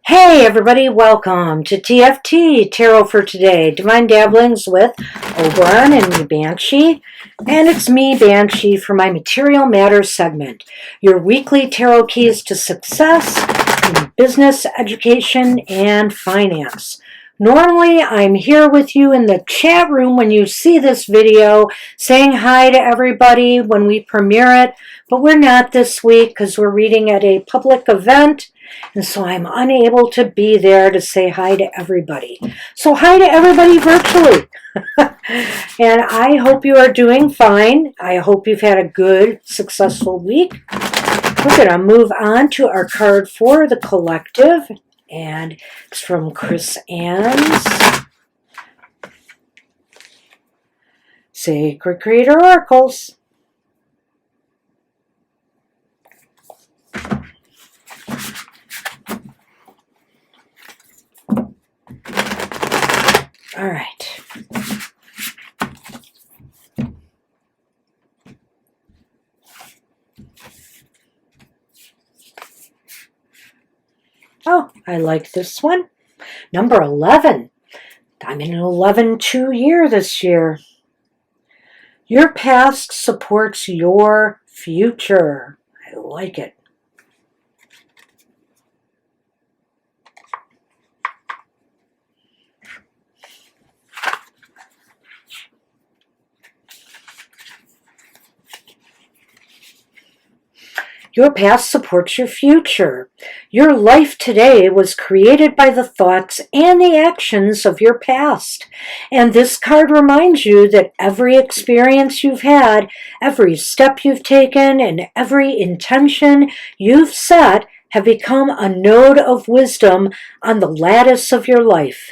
Hey everybody, welcome to TFT, Tarot for Today, Divine Dabblings with Oberon and Banshee. And it's me, Banshee, for my Material Matters segment, your weekly tarot keys to success in business, education, and finance. Normally, I'm here with you in the chat room when you see this video, saying hi to everybody when we premiere it, but we're not this week because we're reading at a public event. And so I'm unable to be there to say hi to everybody. So hi to everybody virtually. And I hope you are doing fine. I hope you've had a good, successful week. We're going to move on to our card for the collective. And it's from Chris Ann's Sacred Creator Oracles. All right. Oh, I like this one. Number 11. I'm in an 11-2 year this year. Your past supports your future. I like it. Your past supports your future. Your life today was created by the thoughts and the actions of your past. And this card reminds you that every experience you've had, every step you've taken, and every intention you've set have become a node of wisdom on the lattice of your life.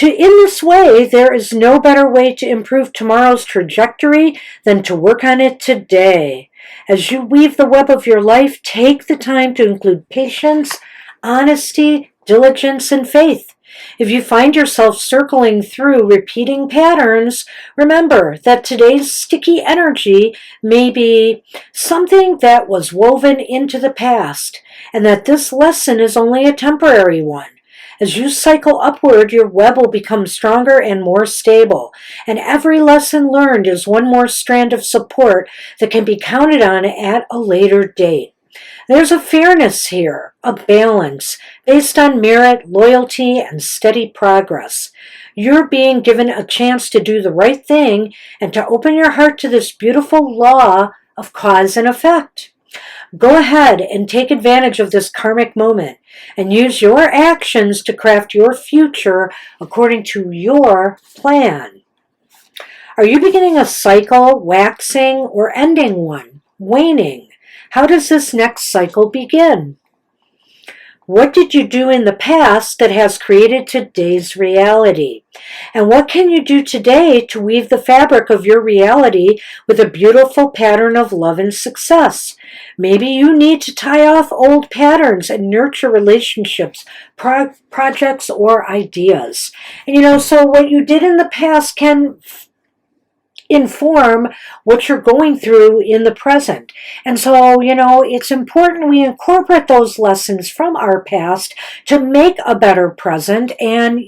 In this way, there is no better way to improve tomorrow's trajectory than to work on it today. As you weave the web of your life, take the time to include patience, honesty, diligence, and faith. If you find yourself circling through repeating patterns, remember that today's sticky energy may be something that was woven into the past, and that this lesson is only a temporary one. As you cycle upward, your web will become stronger and more stable, and every lesson learned is one more strand of support that can be counted on at a later date. There's a fairness here, a balance, based on merit, loyalty, and steady progress. You're being given a chance to do the right thing and to open your heart to this beautiful law of cause and effect. Go ahead and take advantage of this karmic moment and use your actions to craft your future according to your plan. Are you beginning a cycle, waxing, or ending one, waning? How does this next cycle begin? What did you do in the past that has created today's reality? And what can you do today to weave the fabric of your reality with a beautiful pattern of love and success? Maybe you need to tie off old patterns and nurture relationships, projects, or ideas. And so what you did in the past can inform what you're going through in the present. And so, it's important we incorporate those lessons from our past to make a better present. And,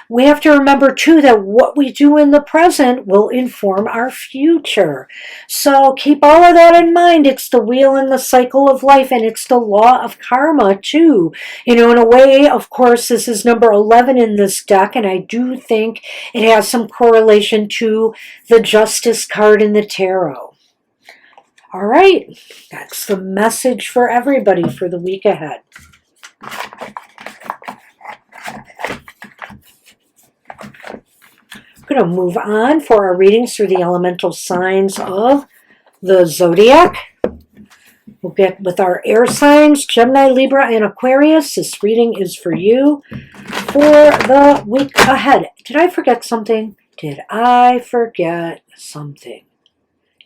we have to remember too that what we do in the present will inform our future. So keep all of that in mind. It's the wheel and the cycle of life, and it's the law of karma too. In a way, of course, this is number 11 in this deck, and I do think it has some correlation to the Justice card in the tarot. All right, that's the message for everybody for the week ahead. I'm going to move on for our readings through the elemental signs of the Zodiac. We'll get with our air signs, Gemini, Libra, and Aquarius. This reading is for you for the week ahead. Did I forget something? Did I forget something?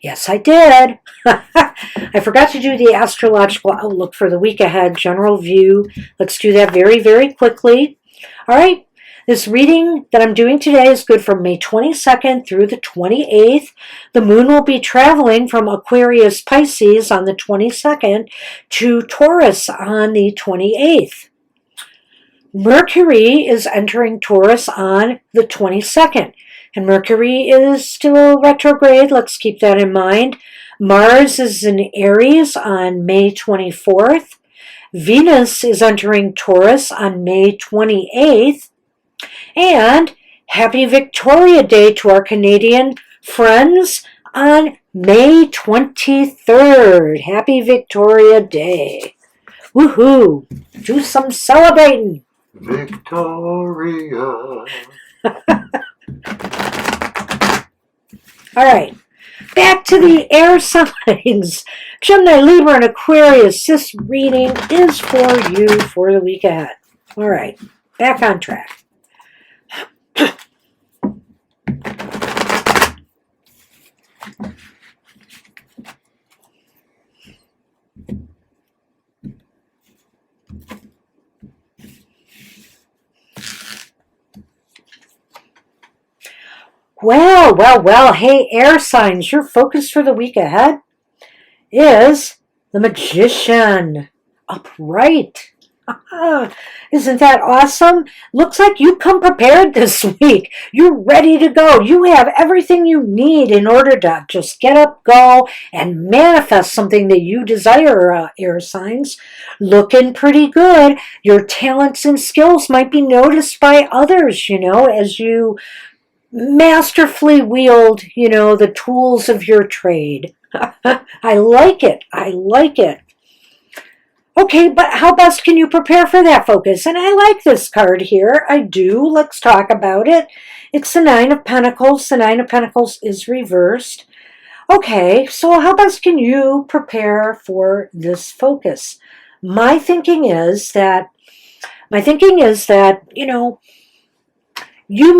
Yes, I did. I forgot to do the astrological outlook for the week ahead, general view. Let's do that very, very quickly. All right. This reading that I'm doing today is good from May 22nd through the 28th. The moon will be traveling from Aquarius Pisces on the 22nd to Taurus on the 28th. Mercury is entering Taurus on the 22nd. And Mercury is still retrograde. Let's keep that in mind. Mars is in Aries on May 24th. Venus is entering Taurus on May 28th. And happy Victoria Day to our Canadian friends on May 23rd. Happy Victoria Day. Woohoo! Do some celebrating. Victoria. All right, back to the air signs. Gemini, Libra, and Aquarius. This reading is for you for the week ahead. All right, back on track. Well. Hey, air signs, your focus for the week ahead is the Magician. Upright. Isn't that awesome? Looks like you come prepared this week. You're ready to go. You have everything you need in order to just get up, go, and manifest something that you desire, air signs. Looking pretty good. Your talents and skills might be noticed by others, as you masterfully wield, the tools of your trade. I like it. Okay, but how best can you prepare for that focus? And I like this card here. I do. Let's talk about it. It's the Nine of Pentacles. The Nine of Pentacles is reversed. Okay, so how best can you prepare for this focus? My thinking is that, you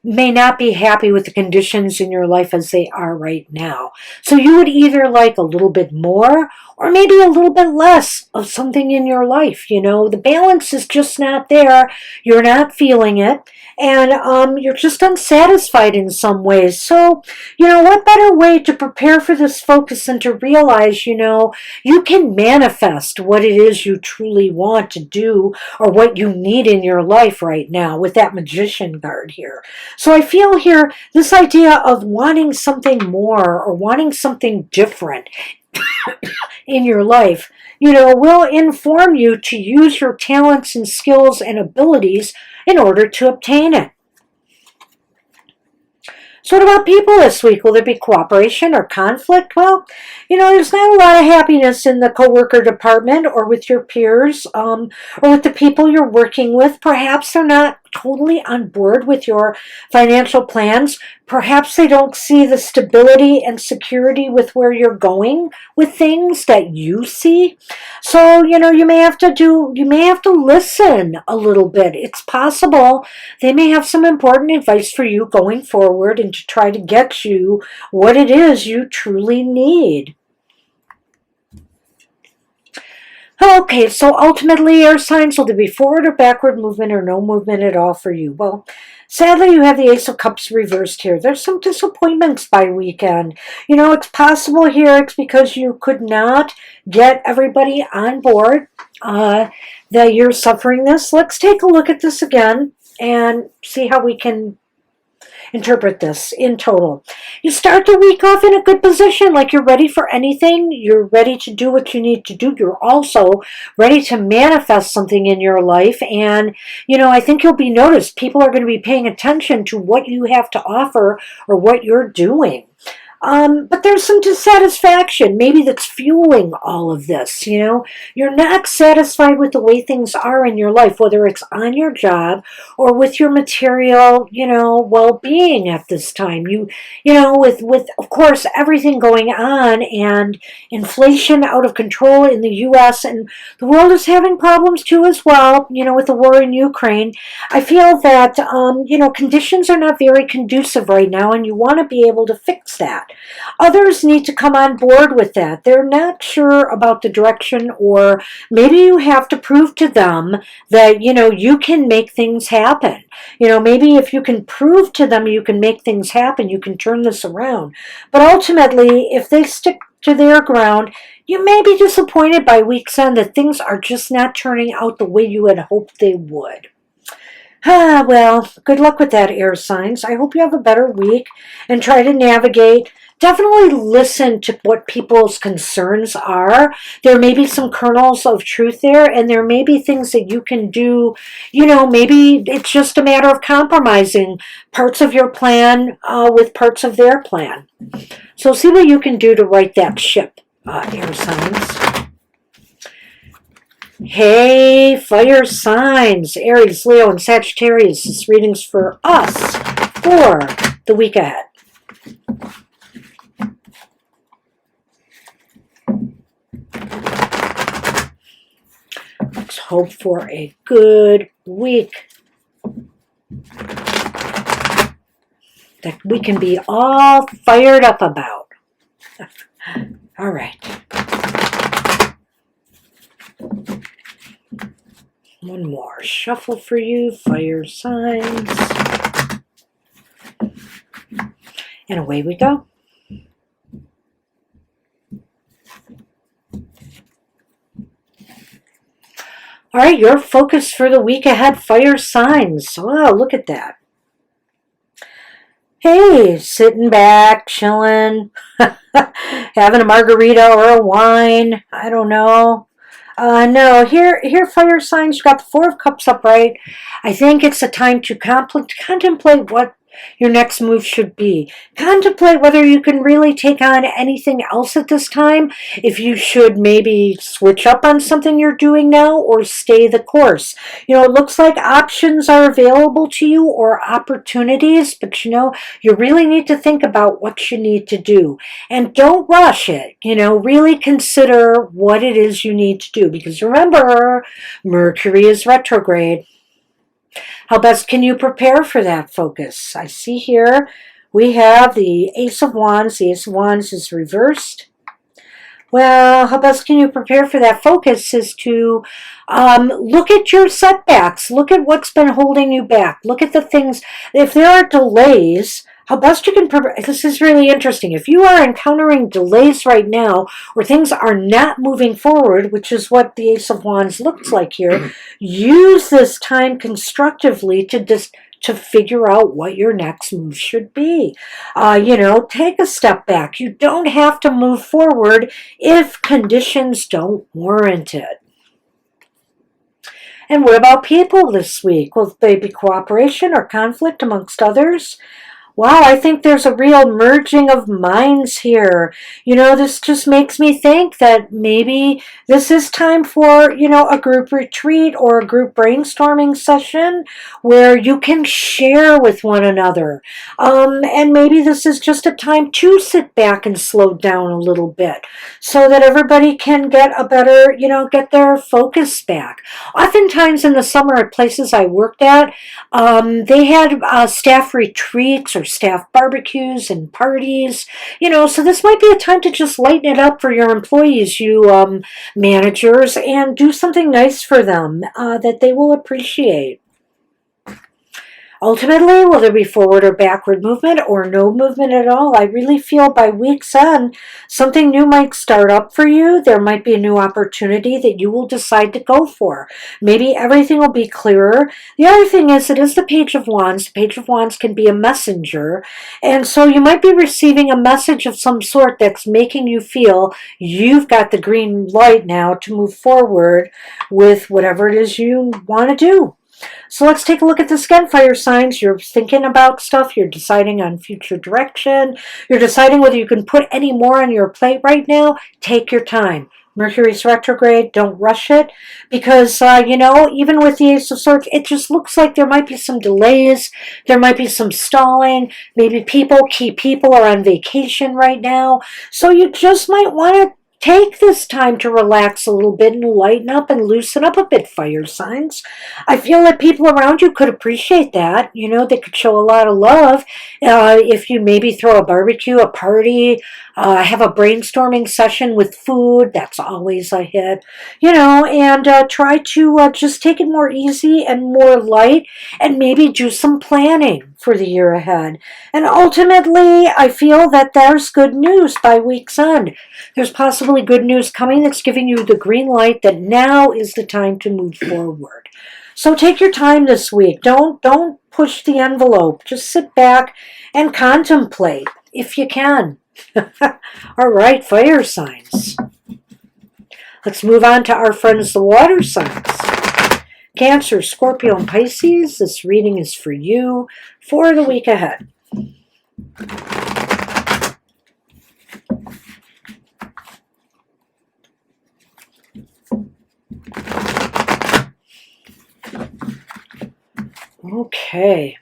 may not be happy with the conditions in your life as they are right now. So you would either like a little bit more or maybe a little bit less of something in your life. The balance is just not there. You're not feeling it. And you're just unsatisfied in some ways. So, what better way to prepare for this focus than to realize, you can manifest what it is you truly want to do or what you need in your life right now with that Magician card here. So I feel here this idea of wanting something more or wanting something different in your life, will inform you to use your talents and skills and abilities in order to obtain it. So what about people this week? Will there be cooperation or conflict? Well, there's not a lot of happiness in the coworker department or with your peers or with the people you're working with. Perhaps they're not totally on board with your financial plans. Perhaps they don't see the stability and security with where you're going with things that you see. So, you may have to listen a little bit. It's possible they may have some important advice for you going forward and to try to get you what it is you truly need. Okay, so ultimately, air signs, will there be forward or backward movement or no movement at all for you? Well, sadly, you have the Ace of Cups reversed here. There's some disappointments by weekend. It's possible here it's because you could not get everybody on board that you're suffering this. Let's take a look at this again and see how we can interpret this in total. You start the week off in a good position, like you're ready for anything. You're ready to do what you need to do. You're also ready to manifest something in your life. And, I think you'll be noticed. People are going to be paying attention to what you have to offer or what you're doing. But there's some dissatisfaction, maybe that's fueling all of this. You're not satisfied with the way things are in your life, whether it's on your job or with your material, well-being at this time. With of course everything going on and inflation out of control in the U.S. and the world is having problems too as well. With the war in Ukraine, I feel that conditions are not very conducive right now, and you want to be able to fix that. Others need to come on board with that. They're not sure about the direction, or maybe you have to prove to them that, you can make things happen. Maybe if you can prove to them you can make things happen, you can turn this around. But ultimately, if they stick to their ground, you may be disappointed by week's end that things are just not turning out the way you had hoped they would. Well, good luck with that, air signs. I hope you have a better week and try to navigate. Definitely listen to what people's concerns are. There may be some kernels of truth there, and there may be things that you can do. Maybe it's just a matter of compromising parts of your plan with parts of their plan. So see what you can do to right that ship, air signs. Hey, fire signs, Aries, Leo, and Sagittarius. This reading's for us for the week ahead. Let's hope for a good week. That we can be all fired up about. All right. One more shuffle for you, fire signs. And away we go. All right, your focus for the week ahead, fire signs. Wow, look at that. Hey, sitting back, chilling, having a margarita or a wine. I don't know. No, here, fire signs, you got the Four of Cups upright. I think it's a time to contemplate what your next move should be. Contemplate whether you can really take on anything else at this time, if you should maybe switch up on something you're doing now or stay the course. It looks like options are available to you or opportunities, but you really need to think about what you need to do. And don't rush it. Really consider what it is you need to do, because remember, Mercury is retrograde. How best can you prepare for that focus? I see here we have the Ace of Wands. The Ace of Wands is reversed. Well, how best can you prepare for that focus is to look at your setbacks. Look at what's been holding you back. Look at the things. If there are delays, how best you can prepare. This is really interesting. If you are encountering delays right now, or things are not moving forward, which is what the Ace of Wands looks like here, use this time constructively to figure out what your next move should be. Take a step back. You don't have to move forward if conditions don't warrant it. And what about people this week? Will there be cooperation or conflict amongst others? Wow, I think there's a real merging of minds here. This just makes me think that maybe this is time for, a group retreat or a group brainstorming session where you can share with one another. And maybe this is just a time to sit back and slow down a little bit so that everybody can get a better, get their focus back. Oftentimes in the summer at places I worked at, they had staff retreats or staff barbecues and parties, so this might be a time to just lighten it up for your employees, you managers, and do something nice for them that they will appreciate. Ultimately, will there be forward or backward movement or no movement at all? I really feel by week's end, something new might start up for you. There might be a new opportunity that you will decide to go for. Maybe everything will be clearer. The other thing is, it is the Page of Wands. The Page of Wands can be a messenger. And so you might be receiving a message of some sort that's making you feel you've got the green light now to move forward with whatever it is you want to do. So let's take a look at this again, fire signs. You're thinking about stuff. You're deciding on future direction. You're deciding whether you can put any more on your plate right now. Take your time. Mercury's retrograde. Don't rush it because, even with the Ace of Swords, it just looks like there might be some delays. There might be some stalling. Maybe key people are on vacation right now. So you just might want to take this time to relax a little bit and lighten up and loosen up a bit, fire signs. I feel that people around you could appreciate that. They could show a lot of love if you maybe throw a barbecue, a party, have a brainstorming session with food. That's always a hit. And try to just take it more easy and more light and maybe do some planning for the year ahead. And ultimately, I feel that there's good news by week's end. There's possibly good news coming that's giving you the green light that now is the time to move forward. So take your time this week. Don't push the envelope. Just sit back and contemplate if you can. All right, fire signs. Let's move on to our friends, the water signs. Cancer, Scorpio, and Pisces. This reading is for you for the week ahead. Okay.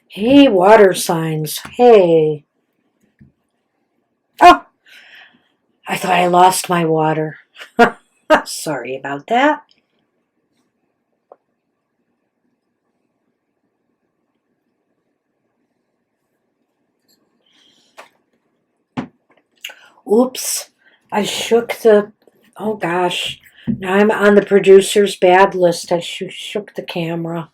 Hey, water signs. Hey. Oh, I thought I lost my water. Sorry about that. Oops, I shook the, oh gosh, now I'm on the producer's bad list. I shook the camera.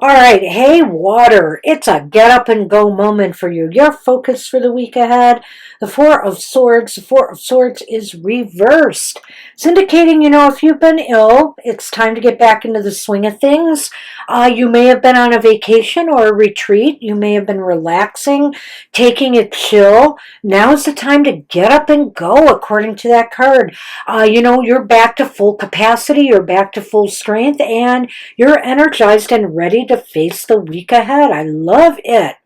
All right, hey, water. It's a get up and go moment for you. Your focus for the week ahead. The Four of Swords. The Four of Swords is reversed. It's indicating, if you've been ill, it's time to get back into the swing of things. You may have been on a vacation or a retreat. You may have been relaxing, taking it chill. Now is the time to get up and go, according to that card. You're back to full capacity. You're back to full strength, and you're energized and ready to face the week ahead. I love it.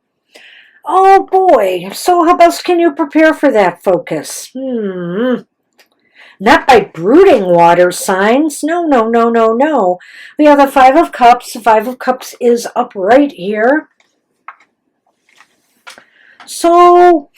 Oh boy, so how else can you prepare for that focus? Not by brooding, water signs. No. We have the Five of Cups. The Five of Cups is upright here. So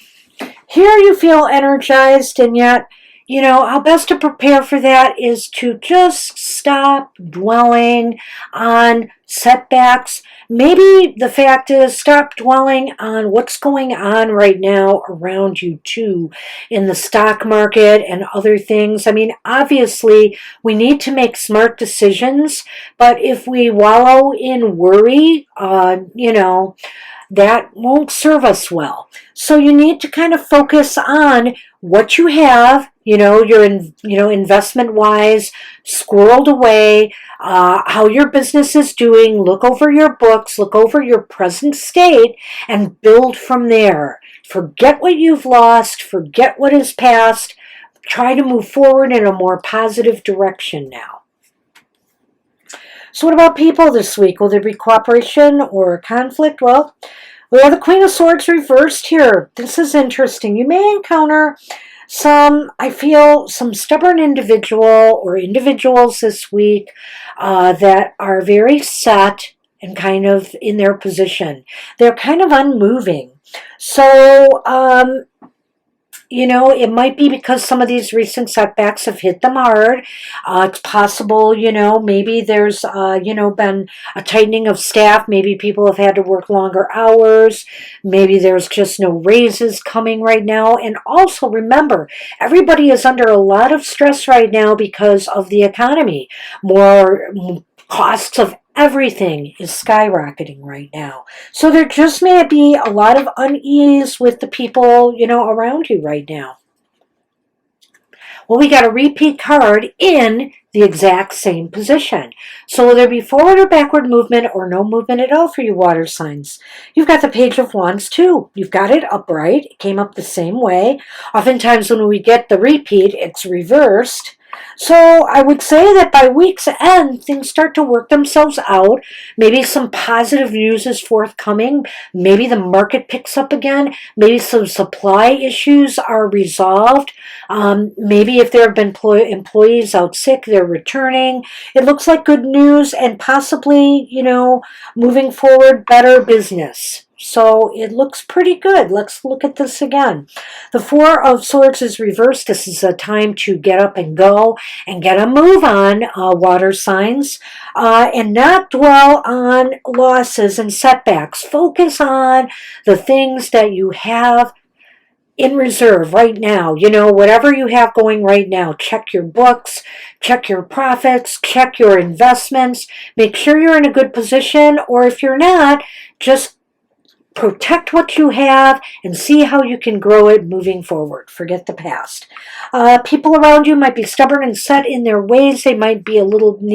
here you feel energized, and yet, how best to prepare for that is to just stop dwelling on setbacks. Maybe the fact is stop dwelling on what's going on right now around you too in the stock market and other things. I mean, obviously we need to make smart decisions, but if we wallow in worry, that won't serve us well. So you need to kind of focus on what you have, your investment wise, squirreled away, how your business is doing. Look over your books, look over your present state, and build from there. Forget what you've lost, forget what is past. Try to move forward in a more positive direction now. So what about people this week? Will there be cooperation or conflict? Well, we have the Queen of Swords reversed here. This is interesting. You may encounter some stubborn individual or individuals this week that are very set and kind of in their position. They're kind of unmoving. So, it might be because some of these recent setbacks have hit them hard. It's possible, maybe there's, been a tightening of staff. Maybe people have had to work longer hours. Maybe there's just no raises coming right now. And also remember, everybody is under a lot of stress right now because of the economy. More costs of Everything is skyrocketing right now. So there just may be a lot of unease with the people, around you right now. Well, we got a repeat card in the exact same position. So will there be forward or backward movement or no movement at all for you water signs? You've got the Page of Wands too. You've got it upright. It came up the same way. Oftentimes when we get the repeat, it's reversed. So I would say that by week's end, things start to work themselves out. Maybe some positive news is forthcoming. Maybe the market picks up again. Maybe some supply issues are resolved. Maybe if there have been employees out sick, they're returning. It looks like good news and possibly, moving forward, better business. So it looks pretty good. Let's look at this again. The Four of Swords is reversed. This is a time to get up and go and get a move on, water signs, and not dwell on losses and setbacks. Focus on the things that you have in reserve right now. Whatever you have going right now, check your books, check your profits, check your investments, make sure you're in a good position, or if you're not, just protect what you have and see how you can grow it moving forward. Forget the past. People around you might be stubborn and set in their ways. They might need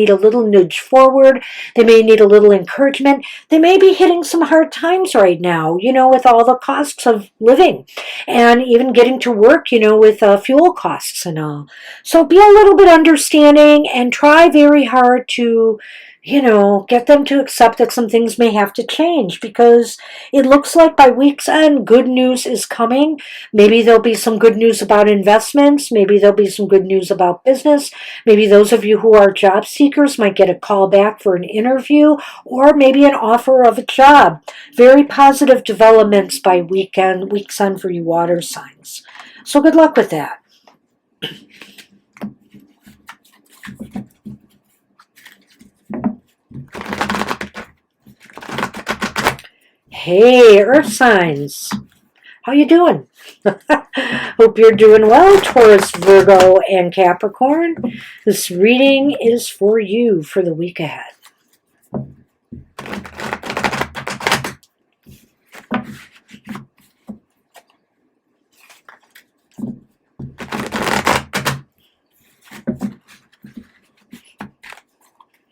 a little nudge forward. They may need a little encouragement. They may be hitting some hard times right now, with all the costs of living and even getting to work, with fuel costs and all. So be a little bit understanding and try very hard to get them to accept that some things may have to change, because it looks like by week's end, good news is coming. Maybe there'll be some good news about investments. Maybe there'll be some good news about business. Maybe those of you who are job seekers might get a call back for an interview, or maybe an offer of a job. Very positive developments by week's end for you water signs. So good luck with that. Hey, Earth signs. How you doing? Hope you're doing well, Taurus, Virgo, and Capricorn. This reading is for you for the week ahead.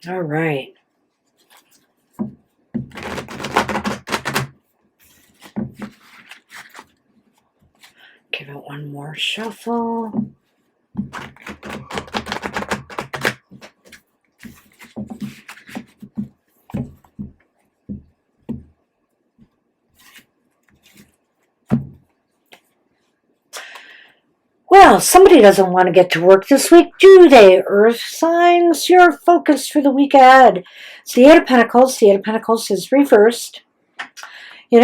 All right. Give it one more shuffle. Well, somebody doesn't want to get to work this week, do they, Earth signs? Your focus for the week ahead. It's the Eight of Pentacles. The Eight of Pentacles is reversed. You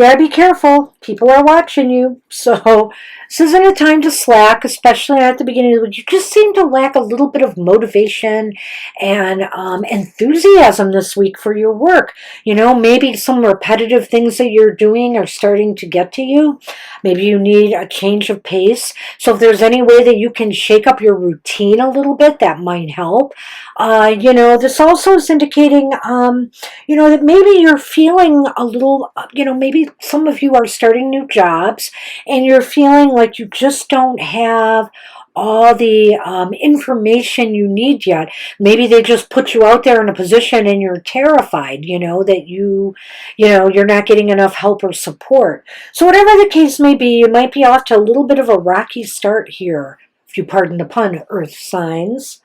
gotta be careful. People are watching you. So this isn't a time to slack, especially at the beginning of the week. You just seem to lack a little bit of motivation and enthusiasm this week for your work. Maybe some repetitive things that you're doing are starting to get to you. Maybe you need a change of pace. So if there's any way that you can shake up your routine a little bit, that might help. This also is indicating, that maybe you're feeling a little, maybe some of you are starting new jobs and you're feeling like you just don't have all the information you need yet. Maybe they just put you out there in a position and you're terrified, that you're not getting enough help or support. So whatever the case may be, you might be off to a little bit of a rocky start here, if you pardon the pun, Earth signs.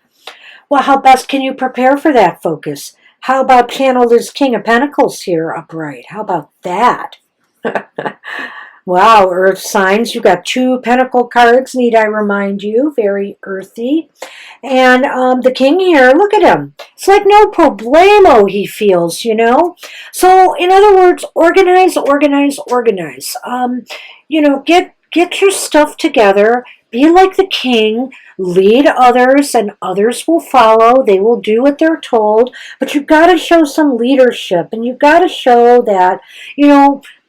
Well, how best can you prepare for that focus? How about channel this King of Pentacles here upright? How about that? Wow, Earth signs. You got two Pentacle cards, need I remind you. Very earthy. And the King here, look at him. It's like no problemo he feels, So, in other words, organize, organize, organize. Get your stuff together. Be like the King. Lead others and others will follow. They will do what they're told. But you've got to show some leadership. And you've got to show that,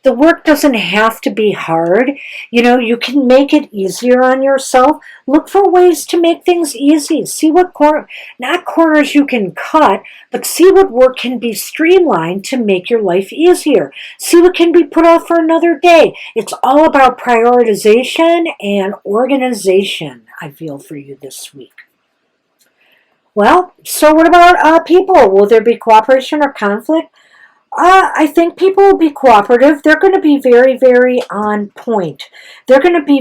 The work doesn't have to be hard. You can make it easier on yourself. Look for ways to make things easy. See what not corners you can cut, but see what work can be streamlined to make your life easier. See what can be put off for another day. It's all about prioritization and organization, I feel, for you this week. Well, so what about people? Will there be cooperation or conflict? I think people will be cooperative. They're going to be very, very on point. They're going to be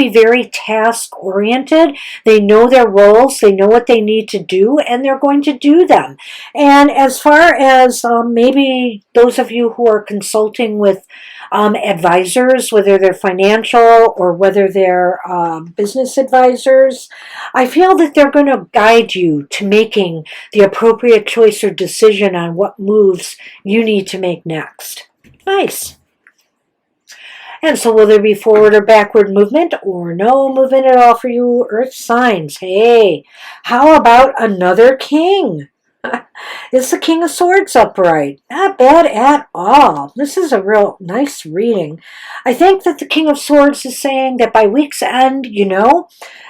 very task oriented. They know their roles, they know what they need to do, and they're going to do them. And as far as maybe those of you who are consulting with advisors, whether they're financial or whether they're business advisors, I feel that they're going to guide you to making the appropriate choice or decision on what moves you need to make next. Nice. And so will there be forward or backward movement or no movement at all for you earth signs? Hey, how about another king? Is the King of Swords upright? Not bad at all. This is a real nice reading. I think that the King of Swords is saying that by week's end,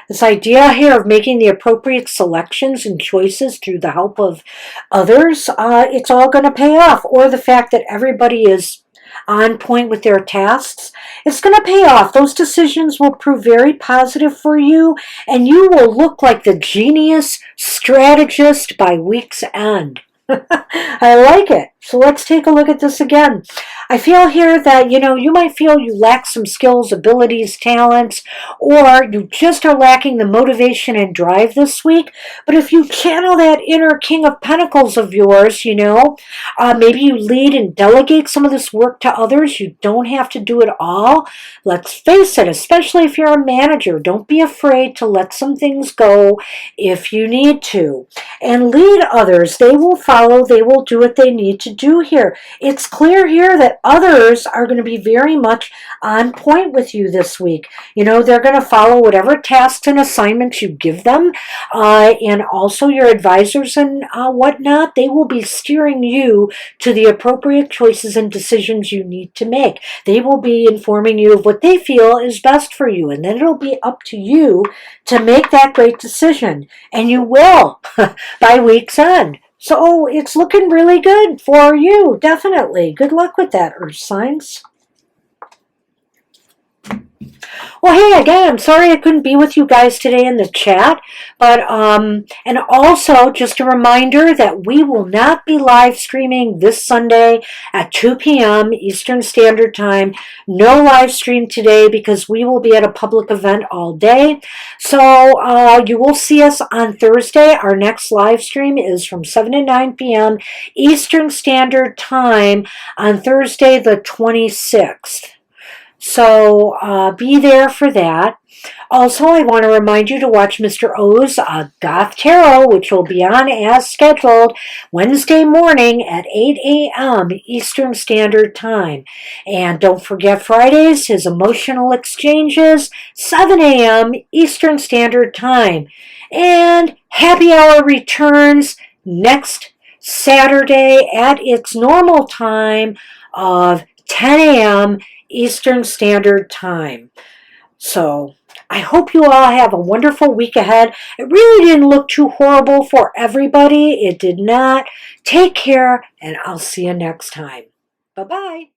this idea here of making the appropriate selections and choices through the help of others, it's all going to pay off. Or the fact that everybody is on point with their tasks, it's going to pay off. Those decisions will prove very positive for you, and you will look like the genius strategist by week's end. I like it. So let's take a look at this again. I feel here that, you might feel you lack some skills, abilities, talents, or you just are lacking the motivation and drive this week. But if you channel that inner King of Pentacles of yours, maybe you lead and delegate some of this work to others. You don't have to do it all. Let's face it, especially if you're a manager, don't be afraid to let some things go if you need to. And lead others. They will follow. They will do what they need to do here. It's clear here that others are going to be very much on point with you this week. They're going to follow whatever tasks and assignments you give them. And also your advisors and whatnot, they will be steering you to the appropriate choices and decisions you need to make. They will be informing you of what they feel is best for you. And then it'll be up to you to make that great decision. And you will by week's end. So it's looking really good for you, definitely. Good luck with that, Earth signs. Well, hey, again, I'm sorry I couldn't be with you guys today in the chat, but and also just a reminder that we will not be live streaming this Sunday at 2 p.m. Eastern Standard Time. No live stream today because we will be at a public event all day. So you will see us on Thursday. Our next live stream is from 7 to 9 p.m. Eastern Standard Time on Thursday the 26th. So be there for that. Also, I want to remind you to watch Mr. O's Goth Tarot, which will be on as scheduled Wednesday morning at 8 a.m. Eastern Standard Time. And don't forget Fridays, his emotional exchanges, 7 a.m. Eastern Standard Time. And happy hour returns next Saturday at its normal time of 10 a.m. Eastern Standard Time. So I hope you all have a wonderful week ahead. It really didn't look too horrible for everybody. It did not. Take care, and I'll see you next time. Bye-bye.